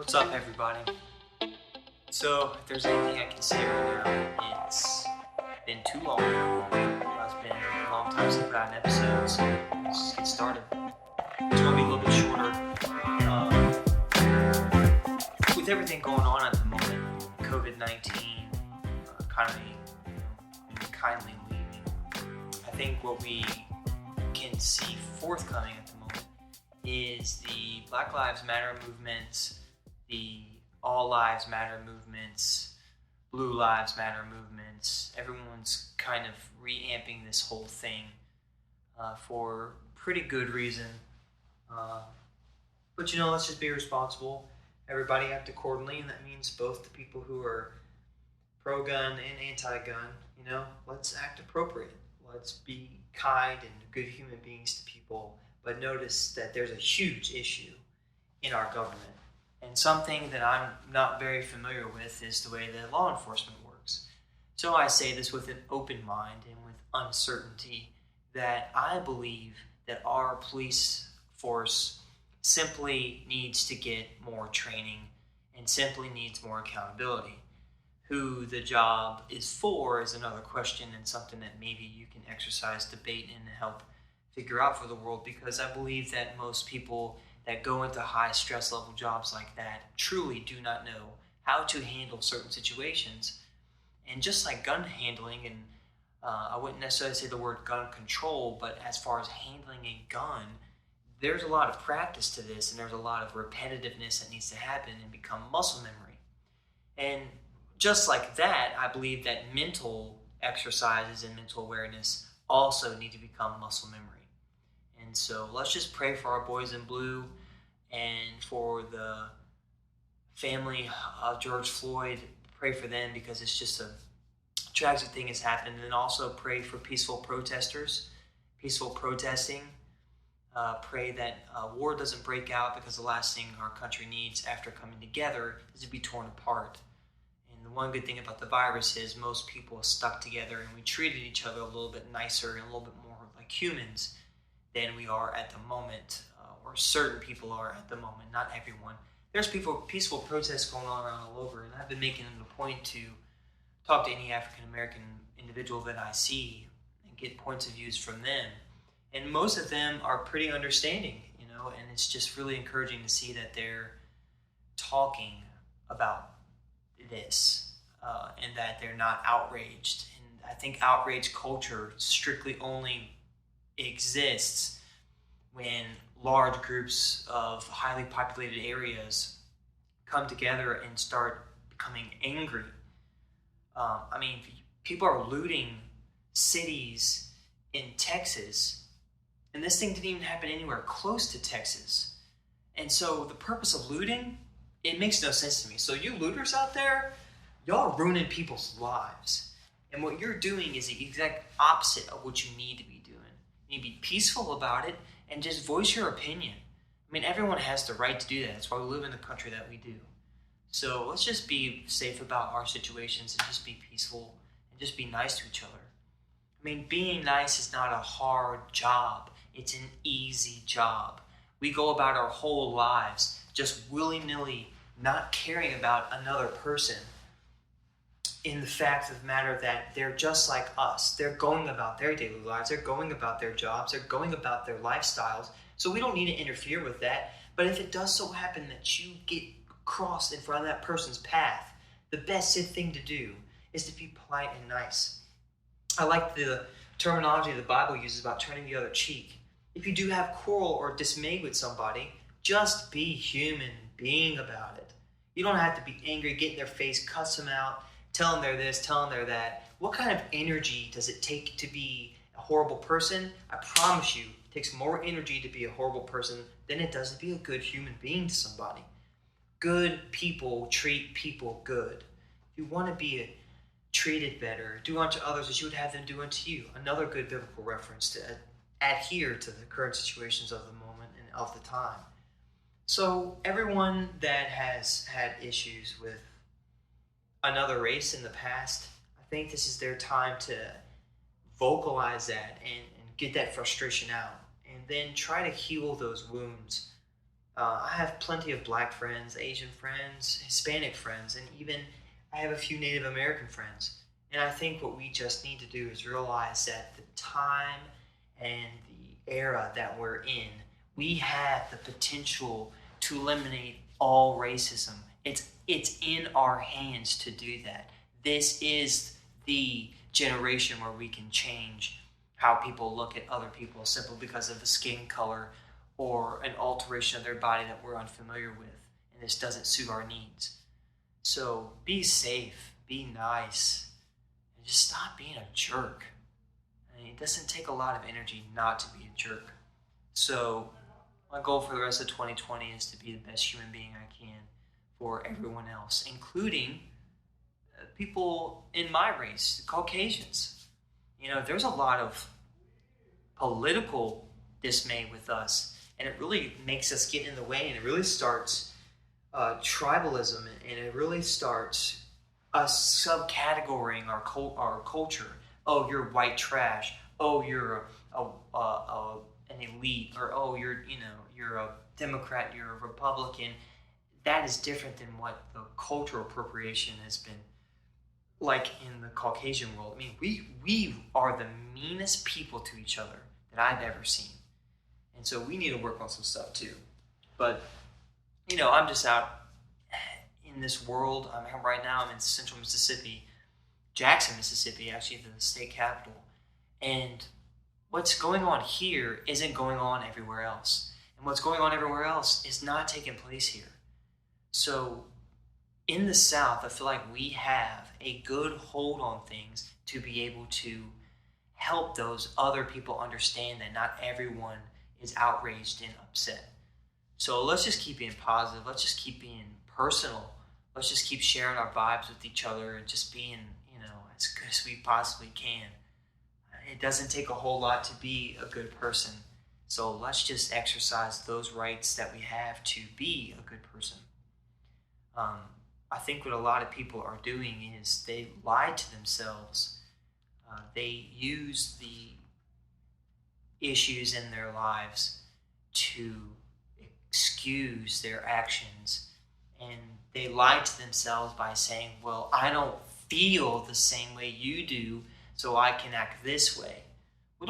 What's up, everybody? So, if there's anything I can say right now, it's been too long. It's been a long time since I put out an episode, so let's just get started. It's going to be a little bit shorter. With everything going on at the moment, COVID-19, kindly leaving, I think what we can see forthcoming at the moment is the Black Lives Matter movements, the All Lives Matter movements, Blue Lives Matter movements. Everyone's kind of reamping this whole thing for pretty good reason. But let's just be responsible. Everybody act accordingly, and that means both the people who are pro-gun and anti-gun. Let's act appropriate. Let's be kind and good human beings to people. But notice that there's a huge issue in our government. And something that I'm not very familiar with is the way that law enforcement works. So I say this with an open mind and with uncertainty that I believe that our police force simply needs to get more training and simply needs more accountability. Who the job is for is another question and something that maybe you can exercise debate and help figure out for the world, because I believe that most people that go into high stress level jobs like that truly do not know how to handle certain situations. And just like gun handling, and I wouldn't necessarily say the word gun control, but as far as handling a gun, there's a lot of practice to this, and there's a lot of repetitiveness that needs to happen and become muscle memory. And just like that, I believe that mental exercises and mental awareness also need to become muscle memory. And so let's just pray for our boys in blue and for the family of George Floyd. Pray for them, because it's just a tragic thing has happened. And also pray for peaceful protesters, peaceful protesting. Pray that war doesn't break out, because the last thing our country needs after coming together is to be torn apart. And the one good thing about the virus is most people stuck together, and we treated each other a little bit nicer and a little bit more like humans than we are at the moment, or certain people are at the moment, not everyone. There's peaceful protests going on around all over, and I've been making it a point to talk to any African American individual that I see and get points of views from them. And most of them are pretty understanding, and it's just really encouraging to see that they're talking about this and that they're not outraged. And I think outrage culture strictly only exists when large groups of highly populated areas come together and start becoming angry. People are looting cities in Texas, and this thing didn't even happen anywhere close to Texas. And so the purpose of looting, it makes no sense to me. So you looters out there, y'all are ruining people's lives. And what you're doing is the exact opposite of what you need to be doing. You need to be peaceful about it and just voice your opinion. Everyone has the right to do that. That's why we live in the country that we do. So let's just be safe about our situations and just be peaceful and just be nice to each other. Being nice is not a hard job. It's an easy job. We go about our whole lives just willy-nilly not caring about another person, in the fact of the matter that they're just like us. They're going about their daily lives. They're going about their jobs. They're going about their lifestyles. So we don't need to interfere with that. But if it does so happen that you get crossed in front of that person's path, the best thing to do is to be polite and nice. I like the terminology the Bible uses about turning the other cheek. If you do have quarrel or dismay with somebody, just be human being about it. You don't have to be angry, get in their face, cuss them out, tell them they're this, tell them they're that. What kind of energy does it take to be a horrible person? I promise you, it takes more energy to be a horrible person than it does to be a good human being to somebody. Good people treat people good. If you want to be treated better, do unto others as you would have them do unto you. Another good biblical reference to adhere to the current situations of the moment and of the time. So everyone that has had issues with another race in the past, I think this is their time to vocalize that and get that frustration out, and then try to heal those wounds I have plenty of black friends, Asian friends, Hispanic friends, and even I have a few Native American friends. And I think what we just need to do is realize that the time and the era that we're in, we have the potential to eliminate all racism. It's in our hands to do that. This is the generation where we can change how people look at other people simply because of a skin color or an alteration of their body that we're unfamiliar with, and this doesn't suit our needs. So be safe, be nice, and just stop being a jerk. I mean, it doesn't take a lot of energy not to be a jerk. So my goal for the rest of 2020 is to be the best human being I can for everyone else, including people in my race, Caucasians. There's a lot of political dismay with us, and it really makes us get in the way, and it really starts tribalism, and it really starts us subcategorizing our culture. Oh, you're white trash. Oh, you're an elite, or oh, you're a Democrat, you're a Republican. That is different than what the cultural appropriation has been like in the Caucasian world. I mean, we are the meanest people to each other that I've ever seen. And so we need to work on some stuff too. But, I'm just out in this world. Right now I'm in central Mississippi, Jackson, Mississippi, actually the state capital. And what's going on here isn't going on everywhere else. And what's going on everywhere else is not taking place here. So in the South, I feel like we have a good hold on things to be able to help those other people understand that not everyone is outraged and upset. So let's just keep being positive. Let's just keep being personal. Let's just keep sharing our vibes with each other and just being, as good as we possibly can. It doesn't take a whole lot to be a good person. So let's just exercise those rights that we have to be a good person. I think what a lot of people are doing is they lie to themselves. They use the issues in their lives to excuse their actions. And they lie to themselves by saying, well, I don't feel the same way you do, so I can act this way. You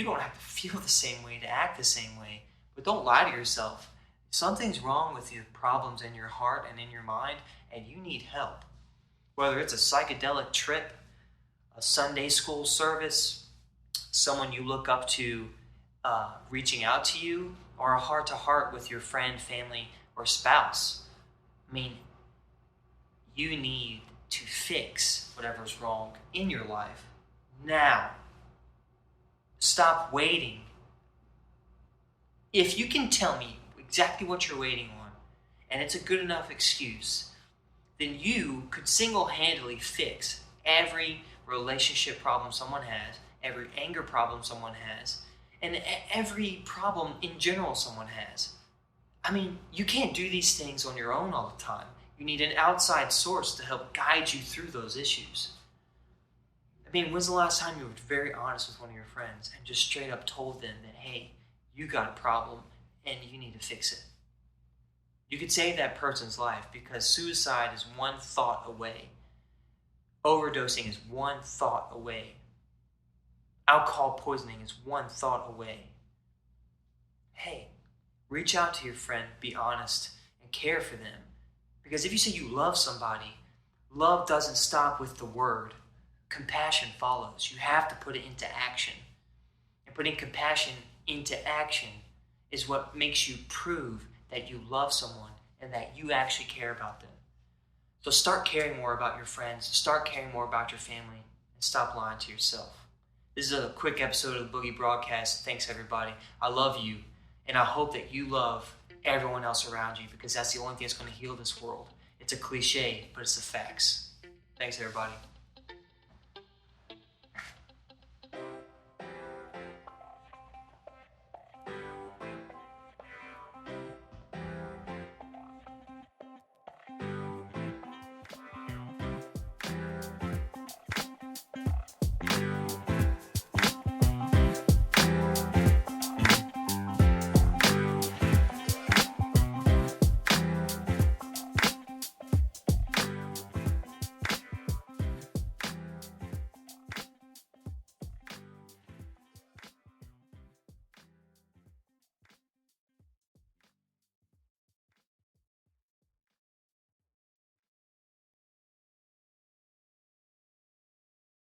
don't have to feel the same way to act the same way, but don't lie to yourself. If something's wrong with your problems in your heart and in your mind, and you need help, whether it's a psychedelic trip, a Sunday school service, someone you look up to reaching out to you, or a heart-to-heart with your friend, family, or spouse. You need to fix whatever's wrong in your life now. Stop waiting. If you can tell me exactly what you're waiting on, and it's a good enough excuse, then you could single-handedly fix every relationship problem someone has, every anger problem someone has, and every problem in general someone has. You can't do these things on your own all the time. You need an outside source to help guide you through those issues. When's the last time you were very honest with one of your friends and just straight up told them that, hey, you got a problem and you need to fix it? You could save that person's life, because suicide is one thought away. Overdosing is one thought away. Alcohol poisoning is one thought away. Hey, reach out to your friend, be honest, and care for them. Because if you say you love somebody, love doesn't stop with the word. Compassion follows. You have to put it into action. And putting compassion into action is what makes you prove that you love someone and that you actually care about them. So start caring more about your friends, start caring more about your family, and stop lying to yourself. This is a quick episode of the Booggie Broadcast. Thanks, everybody. I love you, and I hope that you love everyone else around you, because that's the only thing that's going to heal this world. It's a cliche, but it's the facts. Thanks, everybody.